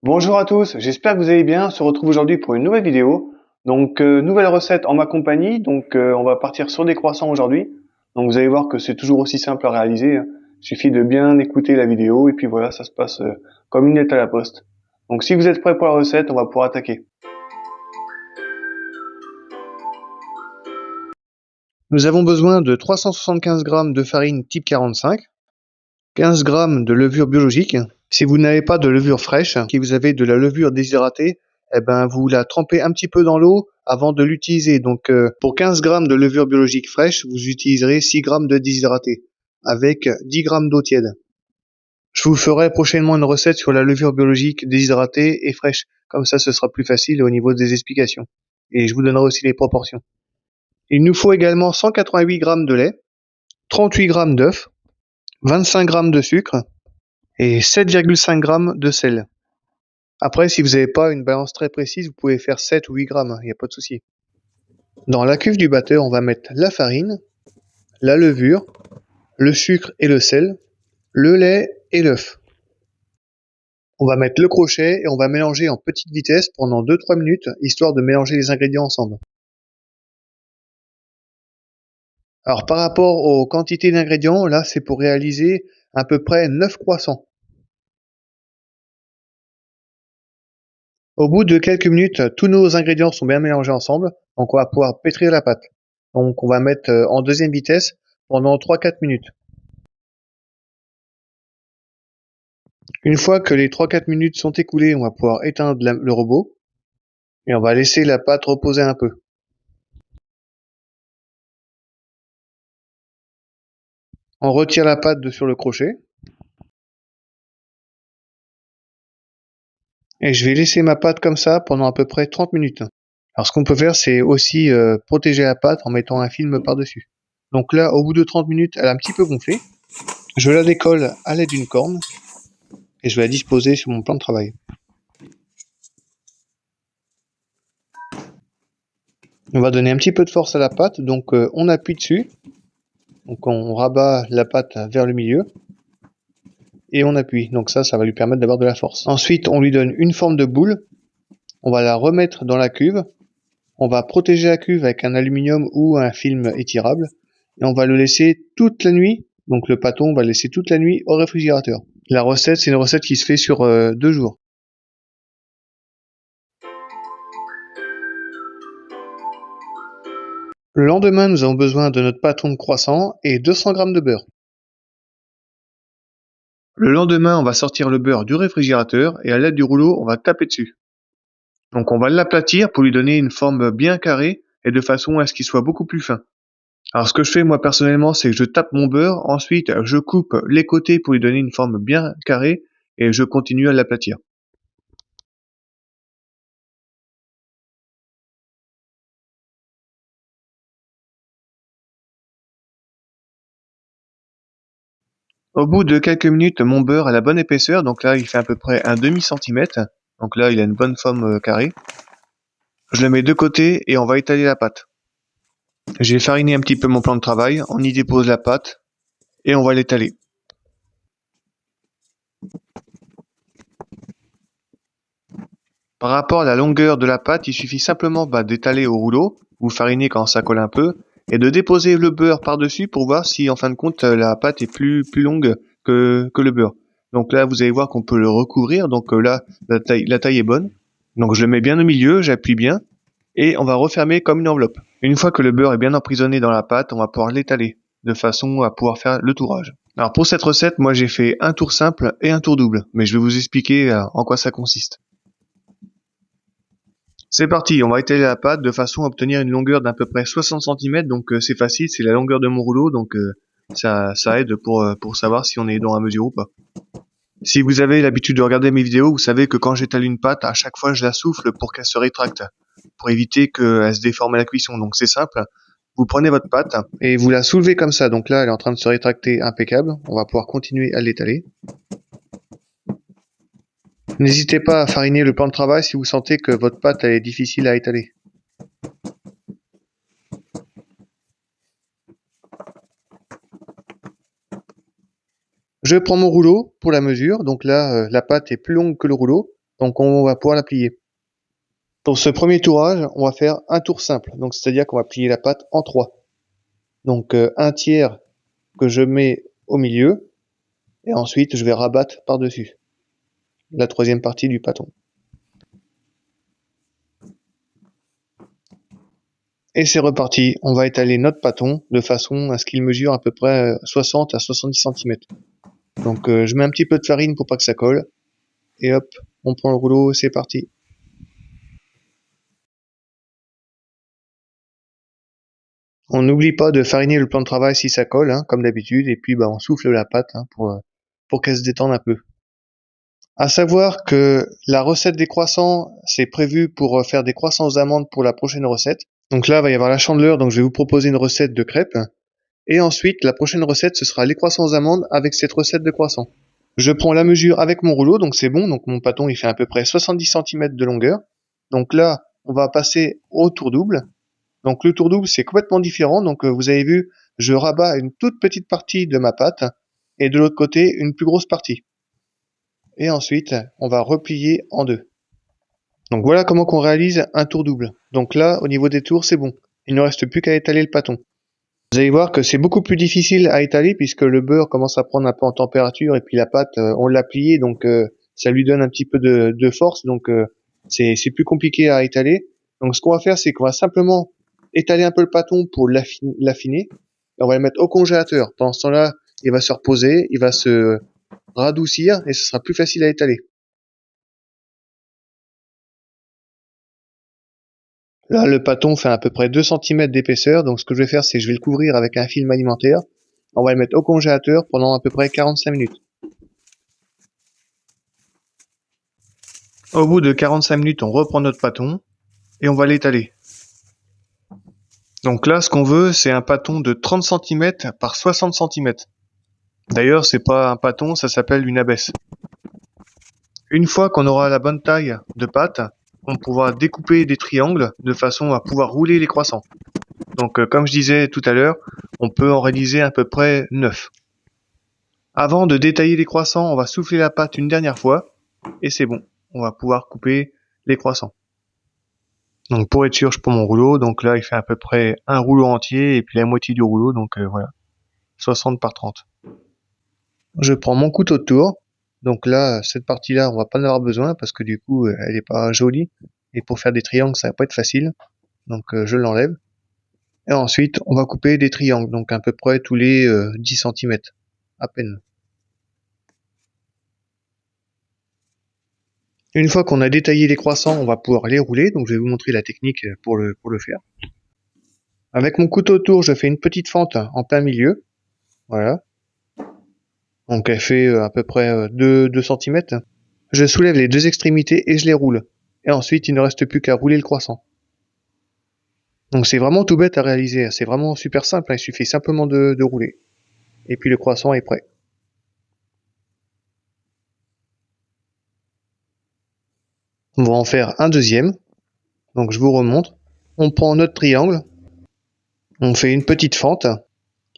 Bonjour à tous, j'espère que vous allez bien. On se retrouve aujourd'hui pour une nouvelle vidéo. Donc, nouvelle recette en ma compagnie. Donc, on va partir sur des croissants aujourd'hui. Donc, vous allez voir que c'est toujours aussi simple à réaliser, hein. Il suffit de bien écouter la vidéo et puis voilà, ça se passe comme une lettre à la poste. Donc, si vous êtes prêts pour la recette, on va pouvoir attaquer. Nous avons besoin de 375 g de farine type 45, 15 g de levure biologique. Si vous n'avez pas de levure fraîche, si vous avez de la levure déshydratée, eh ben vous la trempez un petit peu dans l'eau avant de l'utiliser. Donc pour 15 g de levure biologique fraîche, vous utiliserez 6 g de déshydraté avec 10 g d'eau tiède. Je vous ferai prochainement une recette sur la levure biologique déshydratée et fraîche. Comme ça, ce sera plus facile au niveau des explications. Et je vous donnerai aussi les proportions. Il nous faut également 188 g de lait, 38 g d'œufs, 25 g de sucre et 7,5 g de sel. Après, si vous n'avez pas une balance très précise, vous pouvez faire 7 ou 8 grammes, il n'y a pas de souci. Dans la cuve du batteur, on va mettre la farine, la levure, le sucre et le sel, le lait et l'œuf. On va mettre le crochet et on va mélanger en petite vitesse pendant 2-3 minutes, histoire de mélanger les ingrédients ensemble. Alors par rapport aux quantités d'ingrédients, là c'est pour réaliser à peu près 9 croissants. Au bout de quelques minutes, tous nos ingrédients sont bien mélangés ensemble, donc on va pouvoir pétrir la pâte. Donc on va mettre en deuxième vitesse pendant 3-4 minutes. Une fois que les 3-4 minutes sont écoulées, on va pouvoir éteindre le robot et on va laisser la pâte reposer un peu. On retire la pâte de sur le crochet et je vais laisser ma pâte comme ça pendant à peu près 30 minutes. Alors ce qu'on peut faire, c'est aussi protéger la pâte en mettant un film par-dessus. Donc là, au bout de 30 minutes, elle a un petit peu gonflé. Je la décolle à l'aide d'une corne et je vais la disposer sur mon plan de travail. On va donner un petit peu de force à la pâte, donc on appuie dessus. Donc on rabat la pâte vers le milieu et on appuie. Donc ça va lui permettre d'avoir de la force. Ensuite, on lui donne une forme de boule. On va la remettre dans la cuve. On va protéger la cuve avec un aluminium ou un film étirable et on va le laisser toute la nuit. Donc le pâton, on va le laisser toute la nuit au réfrigérateur. La recette, c'est une recette qui se fait sur 2 jours. Le lendemain, nous avons besoin de notre pâton de croissant et 200 g de beurre. Le lendemain, on va sortir le beurre du réfrigérateur et à l'aide du rouleau, on va taper dessus. Donc on va l'aplatir pour lui donner une forme bien carrée et de façon à ce qu'il soit beaucoup plus fin. Alors ce que je fais moi personnellement, c'est que je tape mon beurre, ensuite je coupe les côtés pour lui donner une forme bien carrée et je continue à l'aplatir. Au bout de quelques minutes, mon beurre a la bonne épaisseur, donc là il fait à peu près un demi-centimètre. Donc là il a une bonne forme carrée. Je le mets de côté et on va étaler la pâte. J'ai fariné un petit peu mon plan de travail, on y dépose la pâte et on va l'étaler. Par rapport à la longueur de la pâte, il suffit simplement d'étaler au rouleau, ou fariner quand ça colle un peu, et de déposer le beurre par-dessus pour voir si en fin de compte la pâte est plus longue que le beurre. Donc là vous allez voir qu'on peut le recouvrir, donc là la taille est bonne. Donc je le mets bien au milieu, j'appuie bien, et on va refermer comme une enveloppe. Une fois que le beurre est bien emprisonné dans la pâte, on va pouvoir l'étaler, de façon à pouvoir faire le tourage. Alors pour cette recette, moi j'ai fait un tour simple et un tour double, mais je vais vous expliquer en quoi ça consiste. C'est parti, on va étaler la pâte de façon à obtenir une longueur d'à peu près 60 cm, donc c'est facile, c'est la longueur de mon rouleau, donc ça aide pour savoir si on est dans la mesure ou pas. Si vous avez l'habitude de regarder mes vidéos, vous savez que quand j'étale une pâte, à chaque fois je la souffle pour qu'elle se rétracte, pour éviter qu'elle se déforme à la cuisson. Donc c'est simple, vous prenez votre pâte et vous la soulevez comme ça, donc là elle est en train de se rétracter impeccable, on va pouvoir continuer à l'étaler. N'hésitez pas à fariner le plan de travail si vous sentez que votre pâte est difficile à étaler. Je prends mon rouleau pour la mesure, donc là la pâte est plus longue que le rouleau, Donc on va pouvoir la plier. Pour ce premier tourage, on va faire un tour simple. Donc c'est-à-dire qu'on va plier la pâte en 3. Donc un tiers que je mets au milieu et ensuite je vais rabattre par-dessus la troisième partie du pâton. Et c'est reparti, on va étaler notre pâton de façon à ce qu'il mesure à peu près 60 à 70 cm. Donc je mets un petit peu de farine pour pas que ça colle. Et hop, on prend le rouleau, c'est parti. On n'oublie pas de fariner le plan de travail si ça colle, hein, comme d'habitude, et puis on souffle la pâte hein, pour qu'elle se détende un peu. À savoir que la recette des croissants, c'est prévu pour faire des croissants aux amandes pour la prochaine recette. Donc là, il va y avoir la chandeleur, donc je vais vous proposer une recette de crêpes. Et ensuite, la prochaine recette, ce sera les croissants aux amandes avec cette recette de croissants. Je prends la mesure avec mon rouleau, donc c'est bon. Donc mon pâton, il fait à peu près 70 cm de longueur. Donc là, on va passer au tour double. Donc le tour double, c'est complètement différent. Donc vous avez vu, je rabats une toute petite partie de ma pâte et de l'autre côté, une plus grosse partie. Et ensuite, on va replier en deux. Donc voilà comment qu'on réalise un tour double. Donc là, au niveau des tours, c'est bon. Il ne reste plus qu'à étaler le pâton. Vous allez voir que c'est beaucoup plus difficile à étaler puisque le beurre commence à prendre un peu en température et puis la pâte, on l'a pliée, donc ça lui donne un petit peu de force, donc c'est plus compliqué à étaler. Donc ce qu'on va faire, c'est qu'on va simplement étaler un peu le pâton pour l'affiner et on va le mettre au congélateur. Pendant ce temps-là, il va se reposer, il va se radoucir et ce sera plus facile à étaler. Là, le pâton fait à peu près 2 cm d'épaisseur, donc ce que je vais faire, c'est que je vais le couvrir avec un film alimentaire. On va le mettre au congélateur pendant à peu près 45 minutes. Au bout de 45 minutes, on reprend notre pâton et on va l'étaler. Donc là, ce qu'on veut, c'est un pâton de 30 cm par 60 cm. D'ailleurs, c'est pas un pâton, ça s'appelle une abaisse. Une fois qu'on aura la bonne taille de pâte, on pourra découper des triangles de façon à pouvoir rouler les croissants. Donc comme je disais tout à l'heure, on peut en réaliser à peu près 9. Avant de détailler les croissants, on va souffler la pâte une dernière fois et c'est bon. On va pouvoir couper les croissants. Donc pour être sûr, je prends mon rouleau. Donc là, il fait à peu près un rouleau entier et puis la moitié du rouleau. Donc voilà, 60 par 30. Je prends mon couteau de tour. Donc là, cette partie-là, on va pas en avoir besoin parce que du coup, elle est pas jolie. Et pour faire des triangles, ça va pas être facile. Donc je l'enlève. Et ensuite, on va couper des triangles. Donc à peu près tous les 10 cm. À peine. Une fois qu'on a détaillé les croissants, on va pouvoir les rouler. Donc je vais vous montrer la technique pour le faire. Avec mon couteau de tour, je fais une petite fente en plein milieu. Voilà. Donc elle fait à peu près 2 cm. Je soulève les deux extrémités et je les roule. Et ensuite, il ne reste plus qu'à rouler le croissant. Donc c'est vraiment tout bête à réaliser. C'est vraiment super simple. Il suffit simplement de rouler. Et puis le croissant est prêt. On va en faire un deuxième. Donc je vous remontre. On prend notre triangle. On fait une petite fente.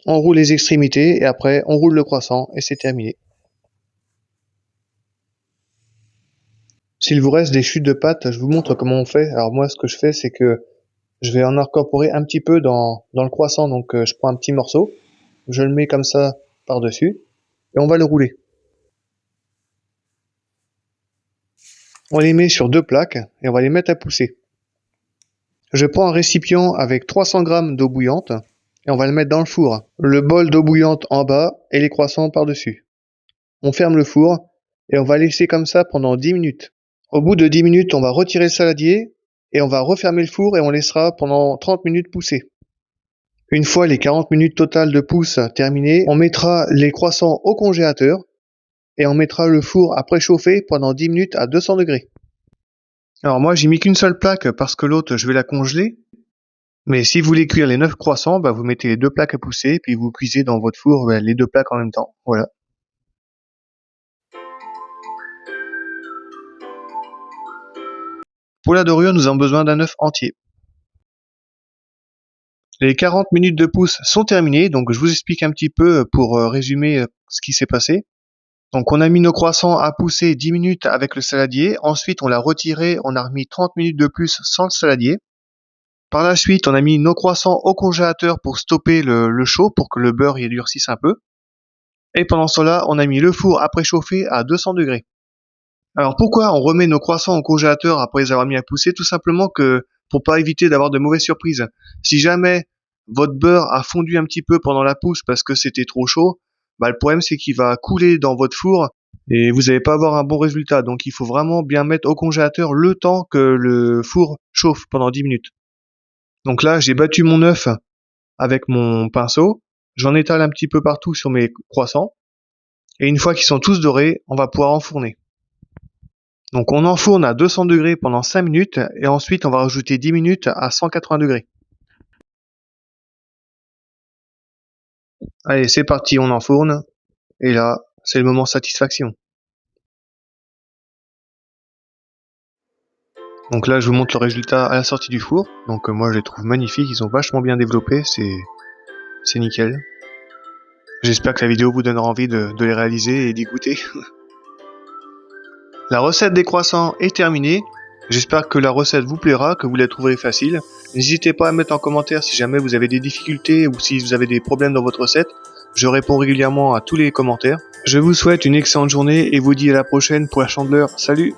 On roule les extrémités et après on roule le croissant et c'est terminé. S'il vous reste des chutes de pâte, je vous montre comment on fait. Alors moi, ce que je fais, c'est que je vais en incorporer un petit peu dans le croissant. Donc je prends un petit morceau, je le mets comme ça par-dessus et on va le rouler. On les met sur deux plaques et on va les mettre à pousser. Je prends un récipient avec 300 g d'eau bouillante et on va le mettre dans le four. Le bol d'eau bouillante en bas et les croissants par-dessus. On ferme le four et on va laisser comme ça pendant 10 minutes. Au bout de 10 minutes, on va retirer le saladier et on va refermer le four et on laissera pendant 30 minutes pousser. Une fois les 40 minutes totales de pousse terminées, on mettra les croissants au congélateur et on mettra le four à préchauffer pendant 10 minutes à 200 degrés. Alors moi j'ai mis qu'une seule plaque parce que l'autre je vais la congeler. Mais si vous voulez cuire les 9 croissants, vous mettez les deux plaques à pousser puis vous cuisez dans votre four les deux plaques en même temps. Voilà. Pour la dorure, nous avons besoin d'un œuf entier. Les 40 minutes de pousse sont terminées, donc je vous explique un petit peu pour résumer ce qui s'est passé. Donc on a mis nos croissants à pousser 10 minutes avec le saladier, ensuite on l'a retiré, on a remis 30 minutes de plus sans le saladier. Par la suite, on a mis nos croissants au congélateur pour stopper le chaud, pour que le beurre y durcisse un peu. Et pendant cela, on a mis le four à préchauffer à 200 degrés. Alors pourquoi on remet nos croissants au congélateur après les avoir mis à pousser? Tout simplement que pour pas éviter d'avoir de mauvaises surprises. Si jamais votre beurre a fondu un petit peu pendant la pousse parce que c'était trop chaud, le problème c'est qu'il va couler dans votre four et vous n'allez pas avoir un bon résultat. Donc il faut vraiment bien mettre au congélateur le temps que le four chauffe pendant 10 minutes. Donc là, j'ai battu mon œuf avec mon pinceau, j'en étale un petit peu partout sur mes croissants, et une fois qu'ils sont tous dorés, on va pouvoir enfourner. Donc on enfourne à 200 degrés pendant 5 minutes, et ensuite on va rajouter 10 minutes à 180 degrés. Allez, c'est parti, on enfourne, et là, c'est le moment satisfaction. Donc là, je vous montre le résultat à la sortie du four. Donc moi, je les trouve magnifiques, ils sont vachement bien développés, c'est nickel. J'espère que la vidéo vous donnera envie de les réaliser et d'y goûter. La recette des croissants est terminée. J'espère que la recette vous plaira, que vous la trouverez facile. N'hésitez pas à mettre en commentaire si jamais vous avez des difficultés ou si vous avez des problèmes dans votre recette. Je réponds régulièrement à tous les commentaires. Je vous souhaite une excellente journée et vous dis à la prochaine pour la Chandeleur. Salut!